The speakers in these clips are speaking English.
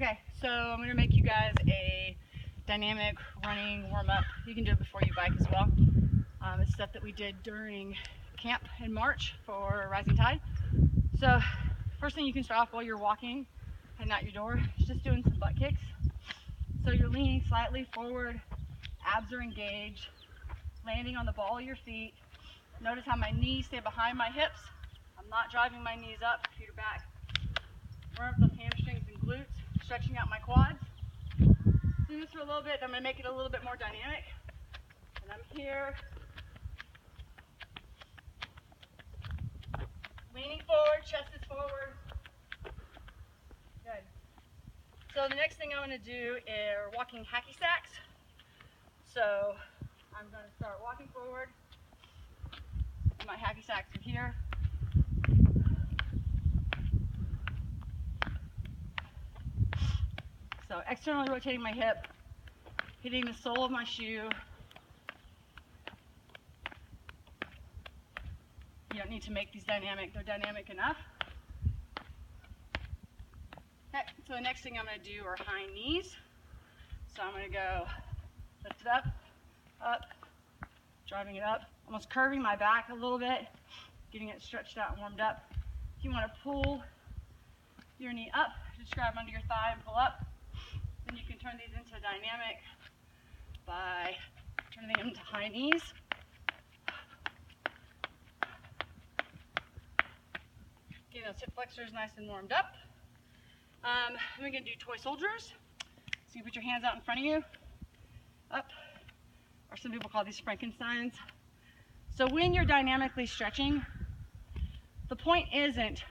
Okay, so I'm going to make you guys a dynamic running warm-up. You can do it before you bike as well. It's stuff that we did during camp in March for Rising Tide. So first thing you can start off while you're walking, heading out your door, is just doing some butt kicks. So you're leaning slightly forward, abs are engaged, landing on the ball of your feet. Notice how my knees stay behind my hips. I'm not driving my knees up, feet are back. Warm up those hamstrings and glutes, stretching out my quads. Do this for a little bit, I'm going to make it a little bit more dynamic. And I'm here, leaning forward, chest is forward. Good. So the next thing I'm going to do are walking hacky sacks. So I'm going to start walking forward. My hacky sacks are here. So externally rotating my hip, hitting the sole of my shoe. You don't need to make these dynamic, they're dynamic enough. Okay, so the next thing I'm going to do are high knees. So I'm going to go lift it up, driving it up, almost curving my back a little bit, getting it stretched out and warmed up. If you want to pull your knee up, just grab under your thigh and pull up. Then you can turn these into dynamic by turning them into high knees. Getting those hip flexors nice and warmed up. Then we're going to do toy soldiers. So you put your hands out in front of you, up, or some people call these Frankensteins. So when you're dynamically stretching, the point isn't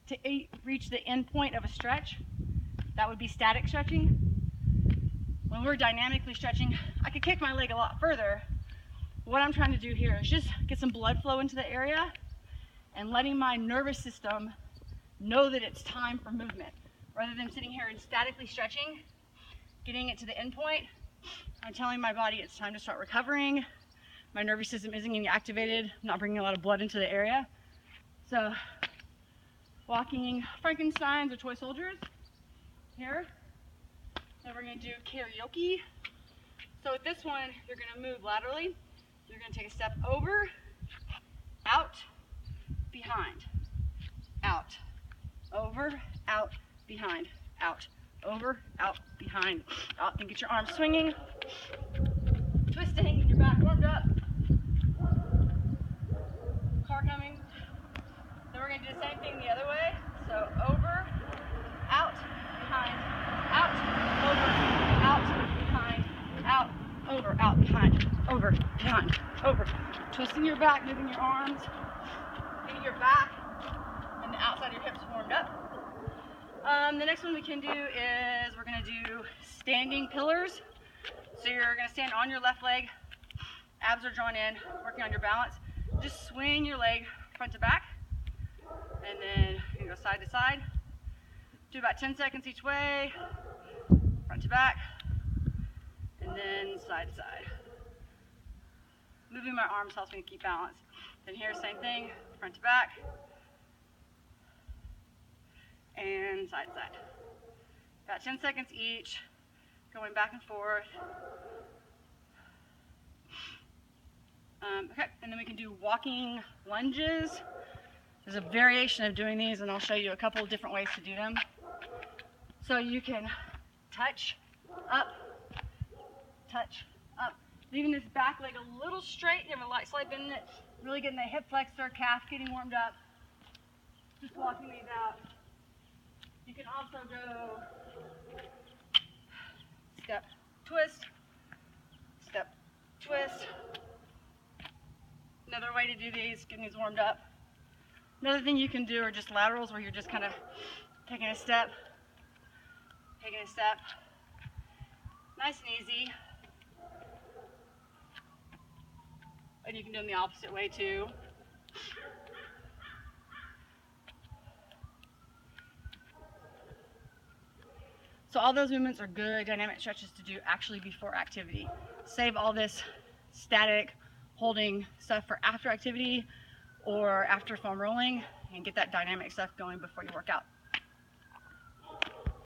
to reach the end point of a stretch. That would be static stretching. When we're dynamically stretching, I could kick my leg a lot further. What I'm trying to do here is just get some blood flow into the area and letting my nervous system know that it's time for movement. Rather than sitting here and statically stretching, getting it to the end point, I'm telling my body it's time to start recovering. My nervous system isn't getting activated, not bringing a lot of blood into the area. So, walking Frankensteins or toy soldiers here. Then we're going to do karaoke. So with this one, you're going to move laterally. You're going to take a step over, out, behind, out, over, out, behind, out, over, out, behind, out. Then get your arms swinging, twisting, your back warmed up. Car coming. Then we're going to do the same thing the other way. So over, out, behind, out, over, out, behind, out, over, out, behind, over, behind, over. Twisting your back, moving your arms, getting your back and the outside of your hips warmed up. The next one we can do is we're going to do standing pillars. So you're going to stand on your left leg, abs are drawn in, working on your balance. Just swing your leg front to back, and then you go side to side. Do about 10 seconds each way, front to back, and then side to side. Moving my arms helps me keep balance. Then here, same thing, front to back, and side to side. About 10 seconds each, going back and forth. Okay, and then we can do walking lunges. There's a variation of doing these, and I'll show you a couple of different ways to do them. So you can touch up, leaving this back leg a little straight. You have a light slight bend in it, really getting the hip flexor, calf getting warmed up. Just walking these out. You can also go step, twist, step, twist. Another way to do these, getting these warmed up. Another thing you can do are just laterals, where you're just kind of taking a step, nice and easy. And you can do them the opposite way too. So all those movements are good dynamic stretches to do actually before activity. Save all this static holding stuff for after activity or after foam rolling, and get that dynamic stuff going before you work out.